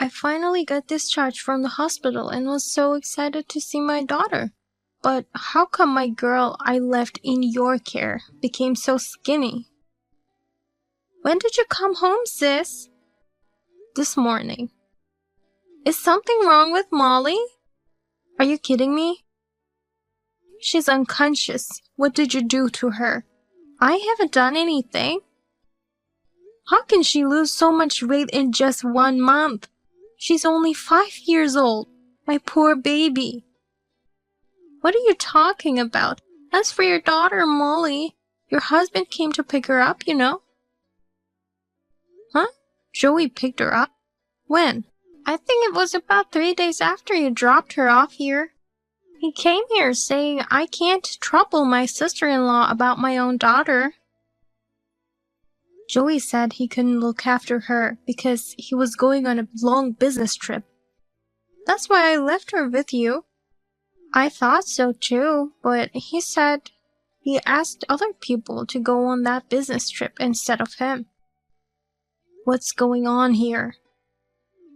I finally got discharged from the hospital and was so excited to see my daughter. But how come my girl I left in your care became so skinny? When did you come home, sis? This morning. Is something wrong with Molly? Are you kidding me? She's unconscious. What did you do to her? I haven't done anything. How can she lose so much weight in just 1 month? She's only 5 years old. My poor baby. What are you talking about? As for your daughter, Molly, your husband came to pick her up, you know. Huh? Joey picked her up? When? I think it was about 3 days after you dropped her off here. He came here saying I can't trouble my sister-in-law about my own daughter. Joey said he couldn't look after her because he was going on a long business trip. That's why I left her with you. I thought so too, but he said he asked other people to go on that business trip instead of him. What's going on here?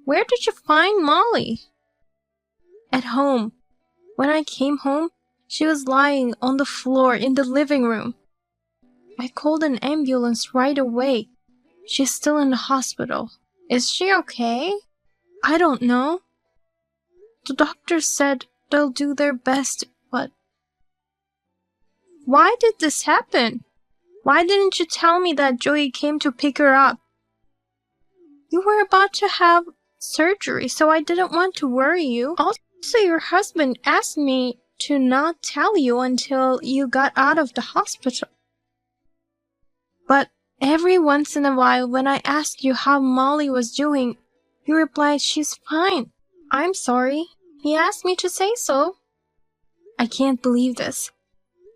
Where did you find Molly? At home. When I came home, she was lying on the floor in the living room. I called an ambulance right away. She's still in the hospital. Is she okay? I don't know. The doctor said they'll do their best, but... Why did this happen? Why didn't you tell me that Joey came to pick her up? You were about to have surgery, so I didn't want to worry you. Also, your husband asked me to not tell you until you got out of the hospital. But every once in a while, when I asked you how Molly was doing, you replied she's fine. I'm sorry. He asked me to say so. I can't believe this.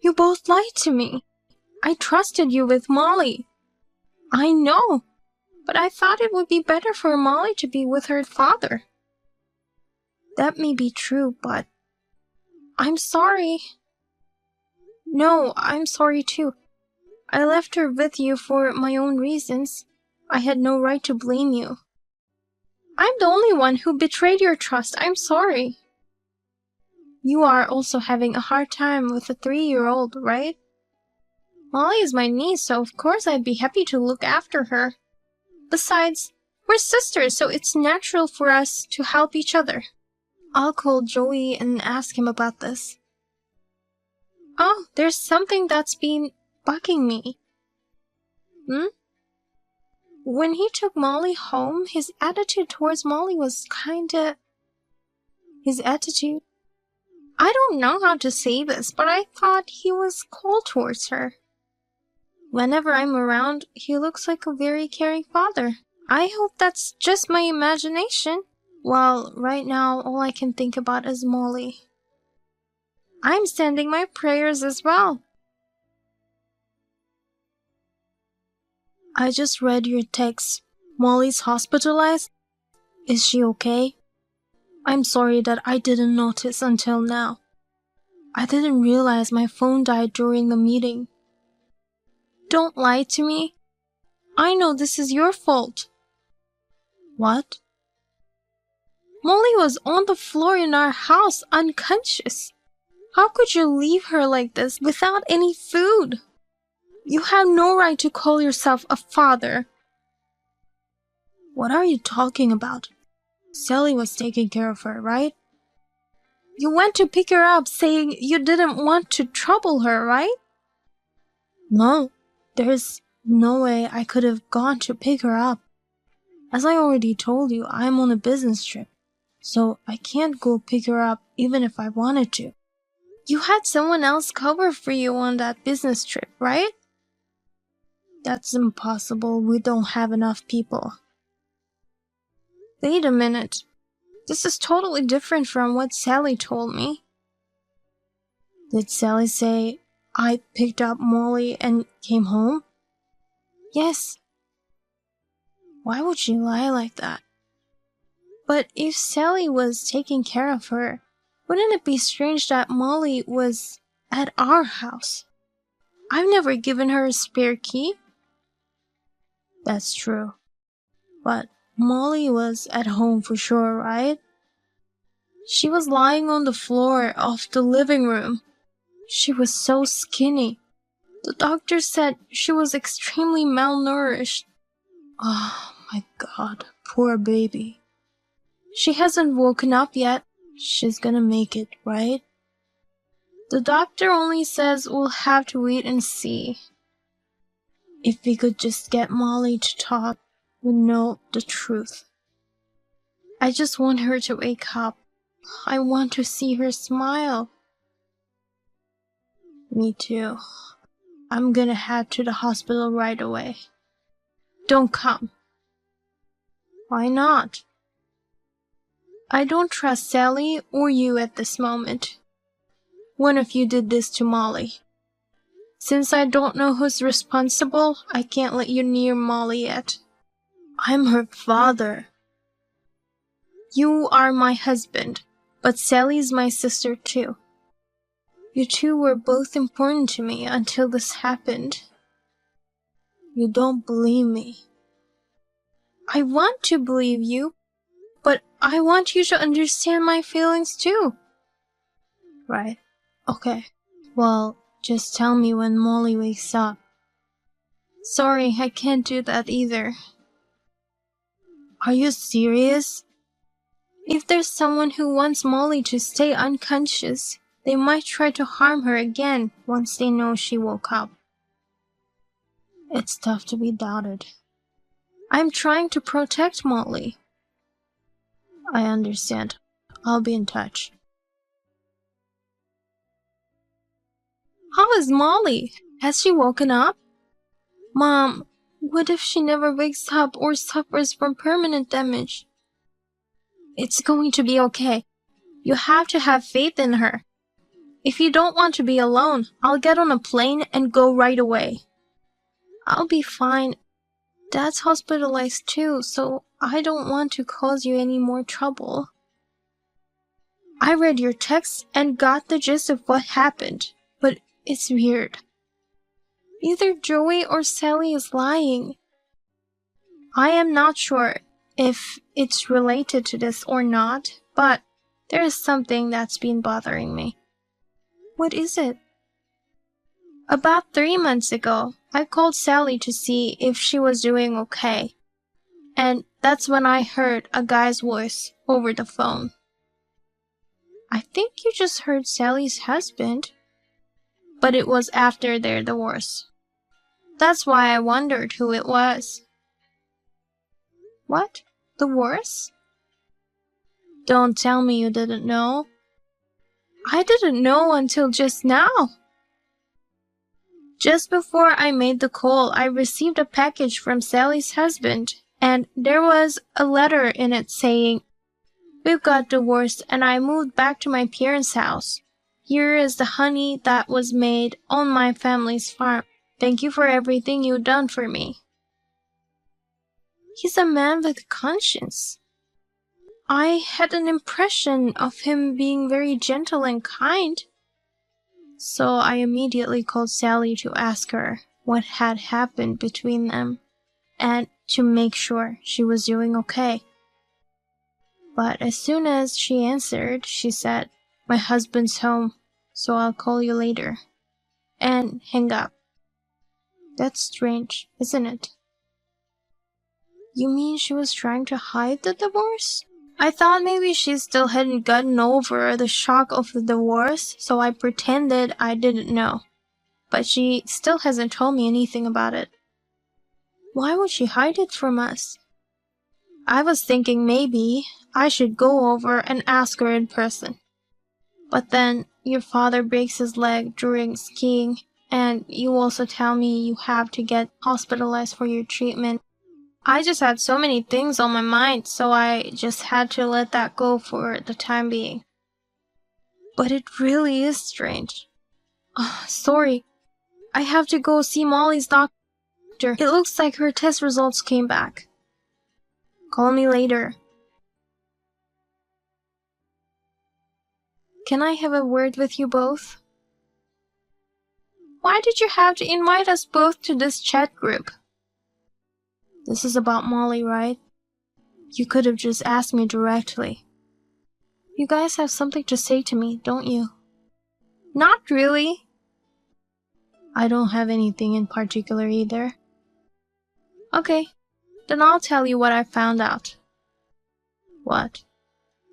You both lied to me. I trusted you with Molly. I know, but I thought it would be better for Molly to be with her father. That may be true, but I'm sorry. No, I'm sorry too. I left her with you for my own reasons. I had no right to blame you. I'm the only one who betrayed your trust. I'm sorry. You are also having a hard time with a 3-year-old, right? Molly is my niece, so of course I'd be happy to look after her. Besides, we're sisters, so it's natural for us to help each other. I'll call Joey and ask him about this. Oh, there's something that's been bugging me. When he took Molly home, his attitude towards Molly was kinda... His attitude? I don't know how to say this, but I thought he was cold towards her. Whenever I'm around, he looks like a very caring father. I hope that's just my imagination. Well, right now, all I can think about is Molly. I'm sending my prayers as well. I just read your text. Molly's hospitalized? Is she okay? I'm sorry that I didn't notice until now. I didn't realize my phone died during the meeting. Don't lie to me. I know this is your fault. What? Molly was on the floor in our house, unconscious. How could you leave her like this without any food? You have no right to call yourself a father. What are you talking about? Sally was taking care of her, right? You went to pick her up saying you didn't want to trouble her, right? No, there's no way I could have gone to pick her up. As I already told you, I'm on a business trip, so I can't go pick her up even if I wanted to. You had someone else cover for you on that business trip, right? That's impossible. We don't have enough people. Wait a minute. This is totally different from what Sally told me. Did Sally say I picked up Molly and came home? Yes. Why would she lie like that? But if Sally was taking care of her, wouldn't it be strange that Molly was at our house? I've never given her a spare key. That's true. But Molly was at home for sure, right? She was lying on the floor of the living room. She was so skinny. The doctor said she was extremely malnourished. Oh my god, poor baby. She hasn't woken up yet. She's gonna make it, right? The doctor only says we'll have to wait and see. If we could just get Molly to talk, we'd know the truth. I just want her to wake up. I want to see her smile. Me too. I'm gonna head to the hospital right away. Don't come. Why not? I don't trust Sally or you at this moment. One of you did this to Molly. Since I don't know who's responsible, I can't let you near Molly yet. I'm her father. You are my husband, but Sally's my sister too. You two were both important to me until this happened. You don't believe me. I want to believe you, but I want you to understand my feelings too. Right. Okay. Well, just tell me when Molly wakes up. Sorry, I can't do that either. Are you serious? If there's someone who wants Molly to stay unconscious, they might try to harm her again once they know she woke up. It's tough to be doubted. I'm trying to protect Molly. I understand. I'll be in touch. How is Molly? Has she woken up? Mom, what if she never wakes up or suffers from permanent damage? It's going to be okay. You have to have faith in her. If you don't want to be alone, I'll get on a plane and go right away. I'll be fine. Dad's hospitalized too, so I don't want to cause you any more trouble. I read your text and got the gist of what happened, but it's weird. Either Joey or Sally is lying. I am not sure if it's related to this or not, but there is something that's been bothering me. What is it? About 3 months ago, I called Sally to see if she was doing okay. And that's when I heard a guy's voice over the phone. I think you just heard Sally's husband. But it was after their divorce. That's why I wondered who it was. What? Divorce? Don't tell me you didn't know. I didn't know until just now. Just before I made the call, I received a package from Sally's husband, and there was a letter in it saying, "We've got divorced and I moved back to my parents' house. Here is the honey that was made on my family's farm. Thank you for everything you've done for me." He's a man with conscience. I had an impression of him being very gentle and kind. So I immediately called Sally to ask her what had happened between them and to make sure she was doing okay. But as soon as she answered, she said, "My husband's home, so I'll call you later," and hang up. That's strange, isn't it? You mean she was trying to hide the divorce? I thought maybe she still hadn't gotten over the shock of the divorce, so I pretended I didn't know. But she still hasn't told me anything about it. Why would she hide it from us? I was thinking maybe I should go over and ask her in person. But then your father breaks his leg during skiing, and you also tell me you have to get hospitalized for your treatment. I just had so many things on my mind, so I just had to let that go for the time being. But it really is strange. Sorry. I have to go see Molly's doctor. It looks like her test results came back. Call me later. Can I have a word with you both? Why did you have to invite us both to this chat group? This is about Molly, right? You could have just asked me directly. You guys have something to say to me, don't you? Not really. I don't have anything in particular either. Okay, then I'll tell you what I found out. What?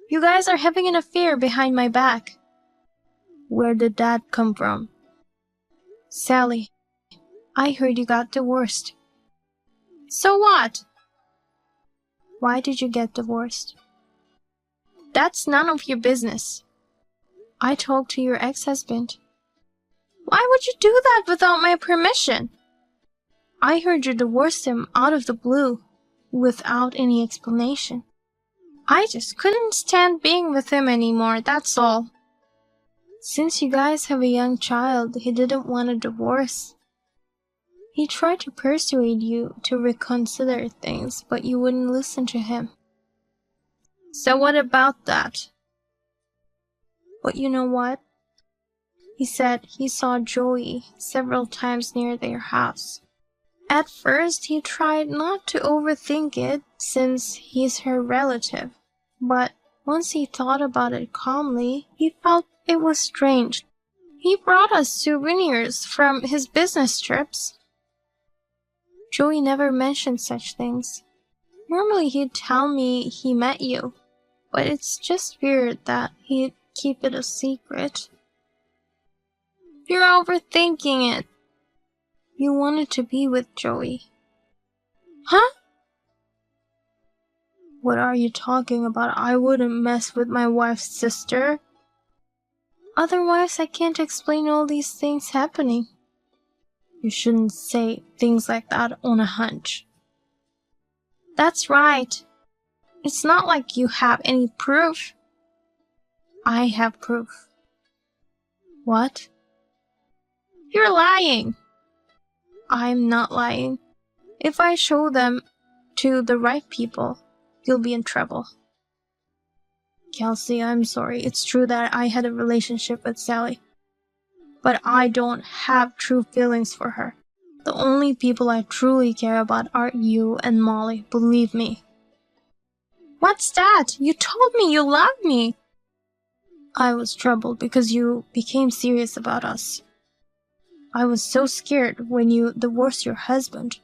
You guys are having an affair behind my back. Where did that come from? Sally, I heard you got divorced. So what? Why did you get divorced? That's none of your business. I talked to your ex-husband. Why would you do that without my permission? I heard you divorced him out of the blue, without any explanation. I just couldn't stand being with him anymore, that's all. Since you guys have a young child, he didn't want a divorce. He tried to persuade you to reconsider things, but you wouldn't listen to him. So what about that? But you know what? He said he saw Joey several times near their house. At first, he tried not to overthink it since he's her relative. But once he thought about it calmly, he felt it was strange. He brought us souvenirs from his business trips. Joey never mentioned such things. Normally he'd tell me he met you, but it's just weird that he'd keep it a secret. You're overthinking it. You wanted to be with Joey. Huh? What are you talking about? I wouldn't mess with my wife's sister. Otherwise, I can't explain all these things happening. You shouldn't say things like that on a hunch. That's right. It's not like you have any proof. I have proof. What? You're lying. I'm not lying. If I show them to the right people, you'll be in trouble. Kelsey, I'm sorry. It's true that I had a relationship with Sally. But I don't have true feelings for her. The only people I truly care about are you and Molly, believe me. What's that? You told me you loved me. I was troubled because you became serious about us. I was so scared when you divorced your husband.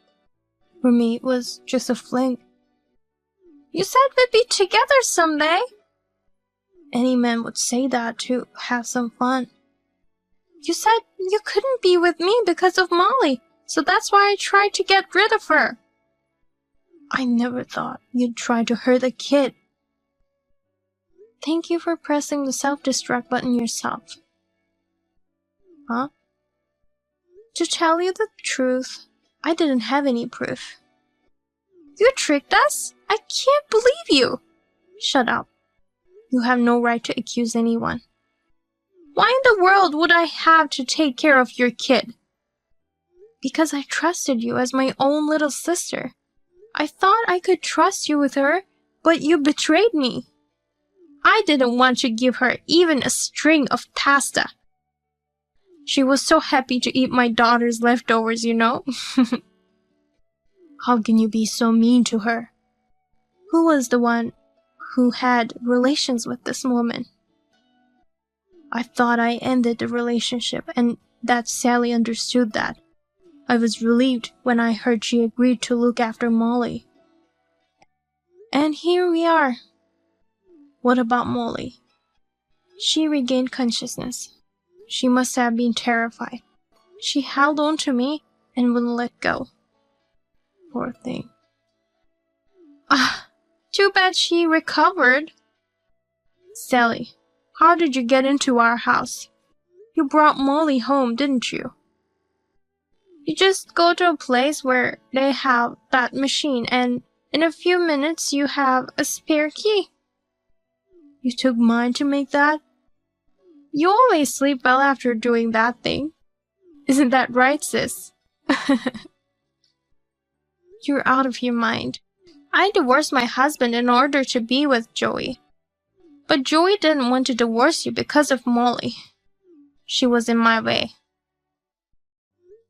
For me, it was just a fling. You said we'd be together someday. Any man would say that to have some fun. You said you couldn't be with me because of Molly, so that's why I tried to get rid of her. I never thought you'd try to hurt a kid. Thank you for pressing the self-destruct button yourself. Huh? To tell you the truth, I didn't have any proof. You tricked us? I can't believe you! Shut up. You have no right to accuse anyone. Why in the world would I have to take care of your kid? Because I trusted you as my own little sister. I thought I could trust you with her, but you betrayed me. I didn't want to give her even a string of pasta. She was so happy to eat my daughter's leftovers, you know. How can you be so mean to her? Who was the one who had relations with this woman? I thought I ended the relationship and that Sally understood that. I was relieved when I heard she agreed to look after Molly. And here we are. What about Molly? She regained consciousness. She must have been terrified. She held on to me and wouldn't let go. Poor thing. Too bad she recovered. Sally, how did you get into our house? You brought Molly home, didn't you? You just go to a place where they have that machine and in a few minutes you have a spare key. You took mine to make that? You always sleep well after doing that thing. Isn't that right, sis? You're out of your mind. I divorced my husband in order to be with Joey. But Joey didn't want to divorce you because of Molly. She was in my way.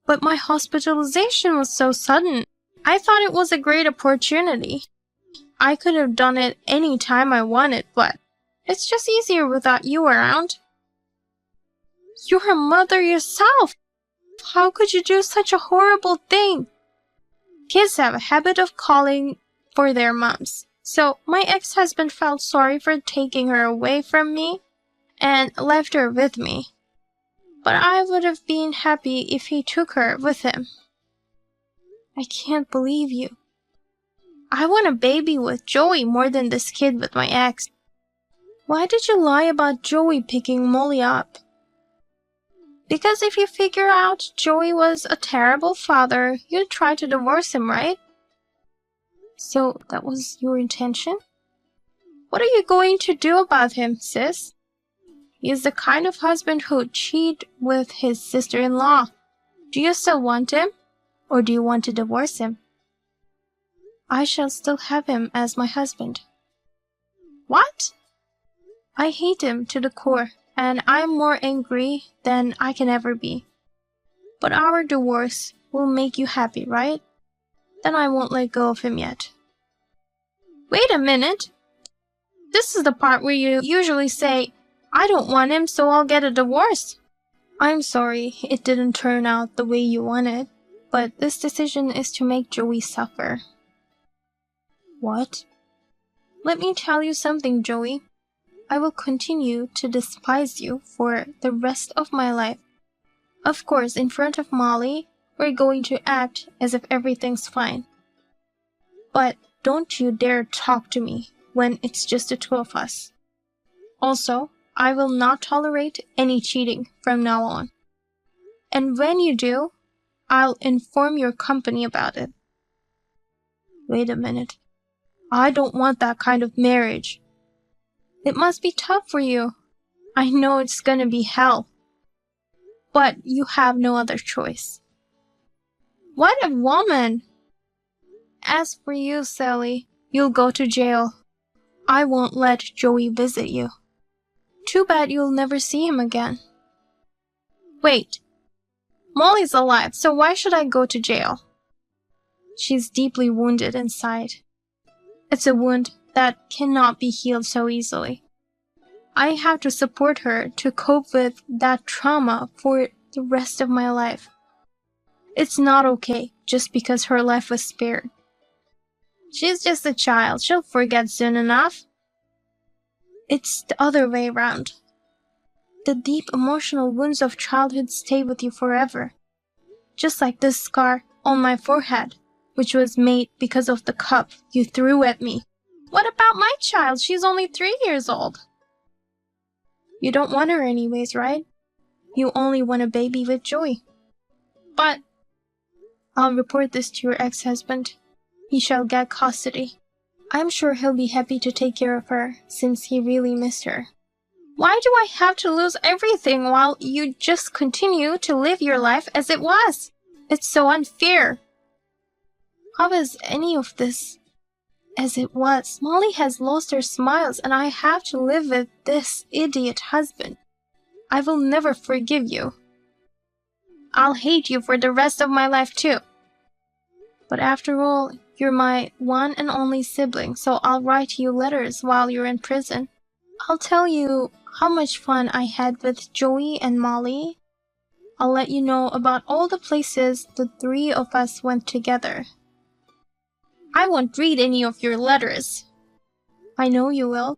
But my hospitalization was so sudden. I thought it was a great opportunity. I could have done it any time I wanted, but it's just easier without you around. You're a mother yourself. How could you do such a horrible thing? Kids have a habit of calling for their moms. So my ex-husband felt sorry for taking her away from me and left her with me. But I would have been happy if he took her with him. I can't believe you. I want a baby with Joey more than this kid with my ex. Why did you lie about Joey picking Molly up? Because if you figure out Joey was a terrible father, you'd try to divorce him, right? So that was your intention? What are you going to do about him, sis? He is the kind of husband who'd cheat with his sister-in-law. Do you still want him? Or do you want to divorce him? I shall still have him as my husband. What? I hate him to the core, and I'm more angry than I can ever be. But our divorce will make you happy, right? Then I won't let go of him yet. Wait a minute. This is the part where you usually say, I don't want him, so I'll get a divorce. I'm sorry it didn't turn out the way you wanted, but this decision is to make Joey suffer. What? Let me tell you something, Joey. I will continue to despise you for the rest of my life. Of course, in front of Molly, we're going to act as if everything's fine. But don't you dare talk to me when it's just the two of us. Also, I will not tolerate any cheating from now on. And when you do, I'll inform your company about it. Wait a minute. I don't want that kind of marriage. It must be tough for you. I know it's gonna be hell. But you have no other choice. What a woman! As for you, Sally, you'll go to jail. I won't let Joey visit you. Too bad you'll never see him again. Wait. Molly's alive, so why should I go to jail? She's deeply wounded inside. It's a wound that cannot be healed so easily. I have to support her to cope with that trauma for the rest of my life. It's not okay just because her life was spared. She's just a child. She'll forget soon enough. It's the other way around. The deep emotional wounds of childhood stay with you forever. Just like this scar on my forehead, which was made because of the cup you threw at me. What about my child? She's only 3 years old. You don't want her anyways, right? You only want a baby with Joey. But I'll report this to your ex-husband. He shall get custody. I'm sure he'll be happy to take care of her, since he really missed her. Why do I have to lose everything while you just continue to live your life as it was? It's so unfair. How is any of this as it was? Molly has lost her smiles and I have to live with this idiot husband. I will never forgive you. I'll hate you for the rest of my life too. But after all, you're my one and only sibling, so I'll write you letters while you're in prison. I'll tell you how much fun I had with Joey and Molly. I'll let you know about all the places the three of us went together. I won't read any of your letters. I know you will.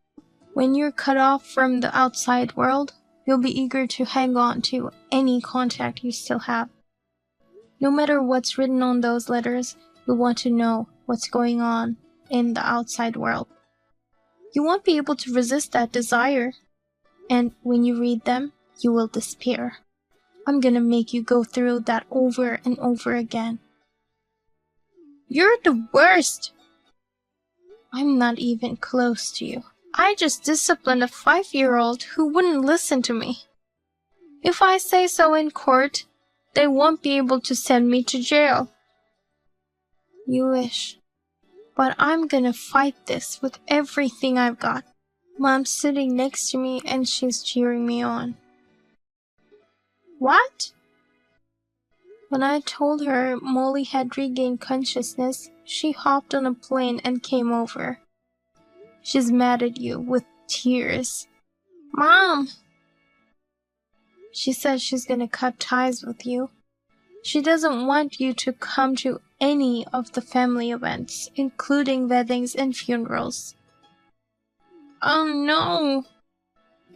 When you're cut off from the outside world, you'll be eager to hang on to any contact you still have. No matter what's written on those letters, you'll want to know what's going on in the outside world. You won't be able to resist that desire. And when you read them, you will despair. I'm gonna make you go through that over and over again. You're the worst! I'm not even close to you. I just disciplined a 5-year-old who wouldn't listen to me. If I say so in court, they won't be able to send me to jail. You wish. But I'm gonna fight this with everything I've got. Mom's sitting next to me and she's cheering me on. What? When I told her Molly had regained consciousness, she hopped on a plane and came over. She's mad at you with tears. Mom! She says she's gonna cut ties with you. She doesn't want you to come to any of the family events, including weddings and funerals. Oh no!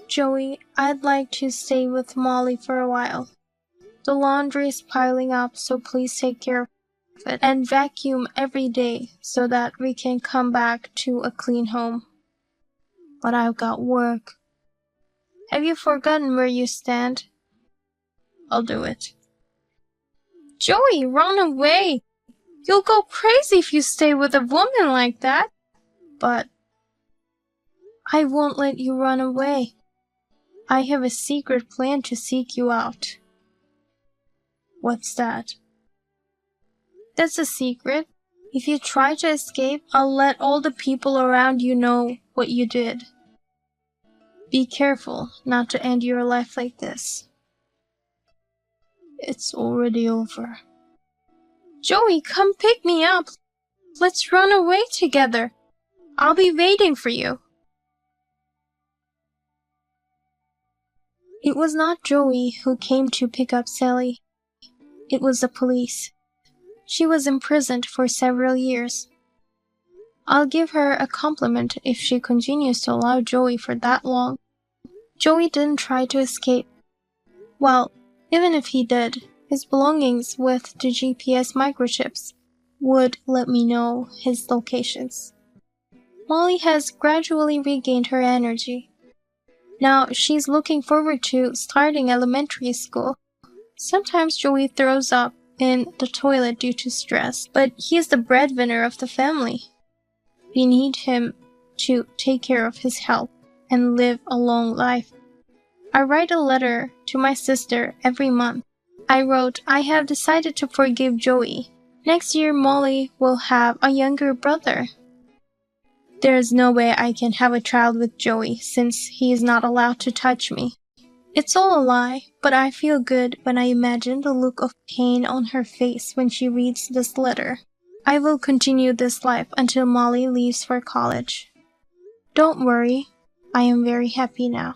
Joey, I'd like to stay with Molly for a while. The laundry is piling up, so please take care of it and vacuum every day so that we can come back to a clean home. But I've got work. Have you forgotten where you stand? I'll do it. Joey, run away! You'll go crazy if you stay with a woman like that. But I won't let you run away. I have a secret plan to seek you out. What's that? That's a secret. If you try to escape, I'll let all the people around you know what you did. Be careful not to end your life like this. It's already over. Joey, come pick me up. Let's run away together. I'll be waiting for you. It was not Joey who came to pick up Sally. It was the police. She was imprisoned for several years. I'll give her a compliment if she continues to allow Joey for that long. Joey didn't try to escape. Well, even if he did, his belongings with the GPS microchips would let me know his locations. Molly has gradually regained her energy. Now she's looking forward to starting elementary school. Sometimes Joey throws up in the toilet due to stress, but he is the breadwinner of the family. We need him to take care of his health and live a long life. I write a letter to my sister every month. I wrote, I have decided to forgive Joey. Next year, Molly will have a younger brother. There is no way I can have a child with Joey since he is not allowed to touch me. It's all a lie, but I feel good when I imagine the look of pain on her face when she reads this letter. I will continue this life until Molly leaves for college. Don't worry, I am very happy now.